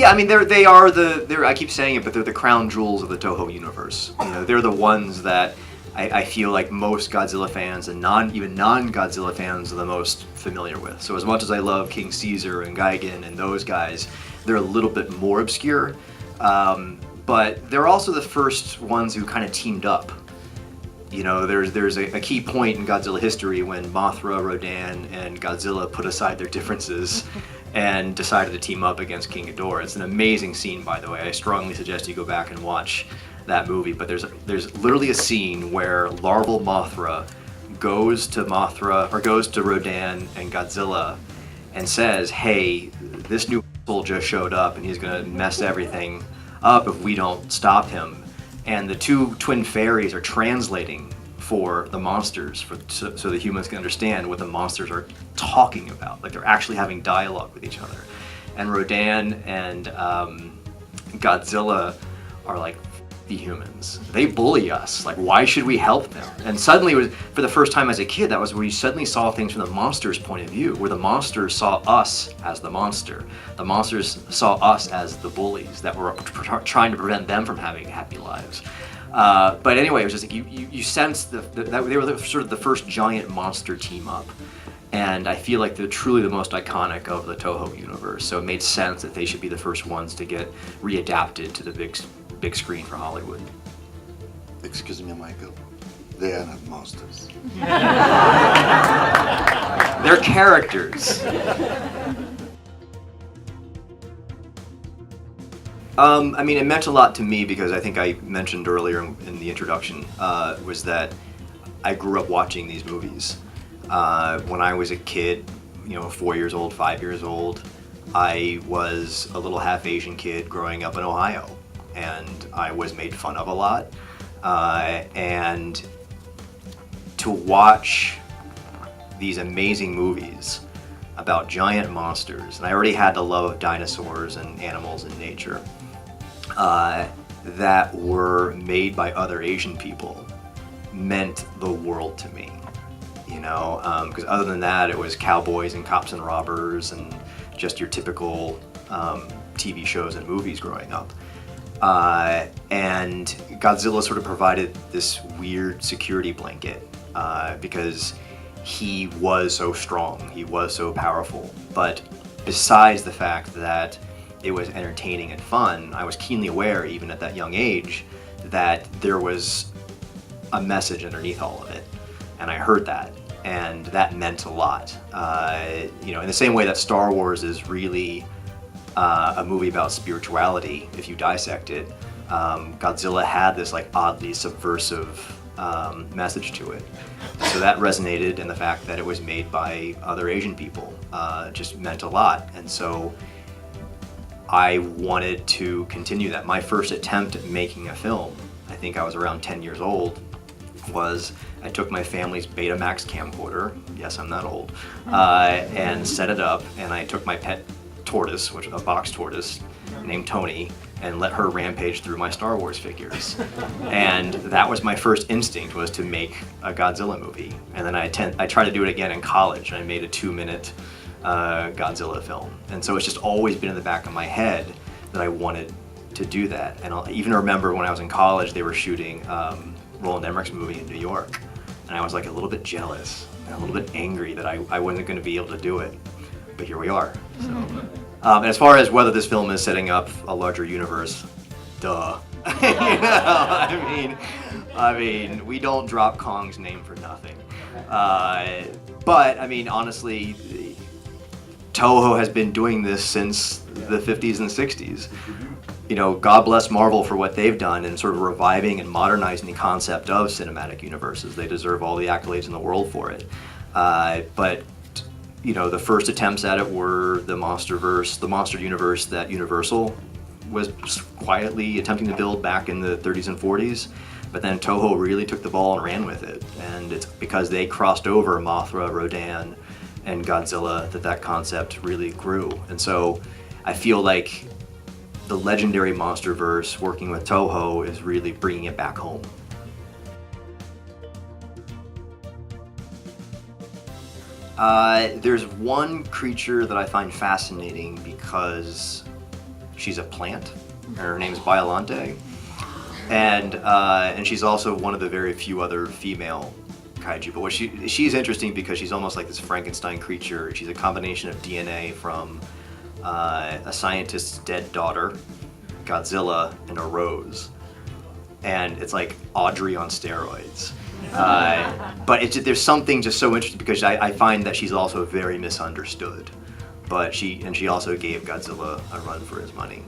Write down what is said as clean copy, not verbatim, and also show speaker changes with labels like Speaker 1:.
Speaker 1: Yeah, I mean, they're I keep saying it, but they're the crown jewels of the Toho universe. You know, they're the ones that I feel like most Godzilla fans and even non-Godzilla fans are the most familiar with. So as much as I love King Caesar and Gigan and those guys, they're a little bit more obscure. But they're also the first ones who kind of teamed up. You know, there's a key point in Godzilla history when Mothra, Rodan, and Godzilla put aside their differences and decided to team up against King Ghidorah. It's an amazing scene, by the way. I strongly suggest you go back and watch that movie. But there's literally a scene where larval Mothra goes to Rodan and Godzilla and says, "Hey, this new asshole just showed up and he's gonna mess everything up if we don't stop him." And the two twin fairies are translating for the monsters so the humans can understand what the monsters are talking about. Like, they're actually having dialogue with each other. And Rodan and Godzilla are like, the humans, they bully us. Like, why should we help them? And suddenly, for the first time as a kid, that was where you suddenly saw things from the monster's point of view, where the monsters saw us as the monster. The monsters saw us as the bullies that were trying to prevent them from having happy lives. But anyway, it was just like you sensed that they were sort of the first giant monster team up. And I feel like they're truly the most iconic of the Toho universe. So it made sense that they should be the first ones to get readapted to the big screen for Hollywood.
Speaker 2: Excuse me, Michael. They are not monsters.
Speaker 1: They're characters. I mean, it meant a lot to me because I think I mentioned earlier in the introduction was that I grew up watching these movies. When I was a kid, 4 years old, 5 years old, I was a little half Asian kid growing up in Ohio, and I was made fun of a lot. And to watch these amazing movies about giant monsters, and I already had the love of dinosaurs and animals and nature, that were made by other Asian people, meant the world to me. Because other than that, it was cowboys and cops and robbers and just your typical TV shows and movies growing up. And Godzilla sort of provided this weird security blanket because he was so strong, he was so powerful. But besides the fact that it was entertaining and fun, I was keenly aware, even at that young age, that there was a message underneath all of it. And I heard that, and that meant a lot. In the same way that Star Wars is really a movie about spirituality, if you dissect it, Godzilla had this oddly subversive message to it. So that resonated, and the fact that it was made by other Asian people just meant a lot. And so I wanted to continue that. My first attempt at making a film, I think I was around 10 years old, was I took my family's Betamax camcorder, yes, I'm that old, and set it up, and I took my pet tortoise, which was a box tortoise named Tony, and let her rampage through my Star Wars figures. And that was my first instinct, was to make a Godzilla movie. And then I tried to do it again in college, and I made a 2-minute Godzilla film. And so it's just always been in the back of my head that I wanted to do that. And I even remember when I was in college, they were shooting Roland Emmerich's movie in New York. And I was a little bit jealous and a little bit angry that I wasn't going to be able to do it. But here we are. So, and as far as whether this film is setting up a larger universe, duh. I mean, we don't drop Kong's name for nothing. But I mean, honestly, Toho has been doing this since the 50s and 60s. God bless Marvel for what they've done in sort of reviving and modernizing the concept of cinematic universes. They deserve all the accolades in the world for it. But the first attempts at it were the Monsterverse, the monster universe that Universal was quietly attempting to build back in the 30s and 40s. But then Toho really took the ball and ran with it. And it's because they crossed over Mothra, Rodan, and Godzilla that concept really grew. And so I feel like the legendary Monsterverse working with Toho is really bringing it back home. There's one creature that I find fascinating because She's a plant. Her name's Biollante, and she's also one of the very few other female kaiju. But she's interesting because she's almost like this Frankenstein creature. She's a combination of DNA from a scientist's dead daughter, Godzilla, and a rose, and it's like Audrey on steroids. But there's something just so interesting because I find that she's also very misunderstood. But she also gave Godzilla a run for his money.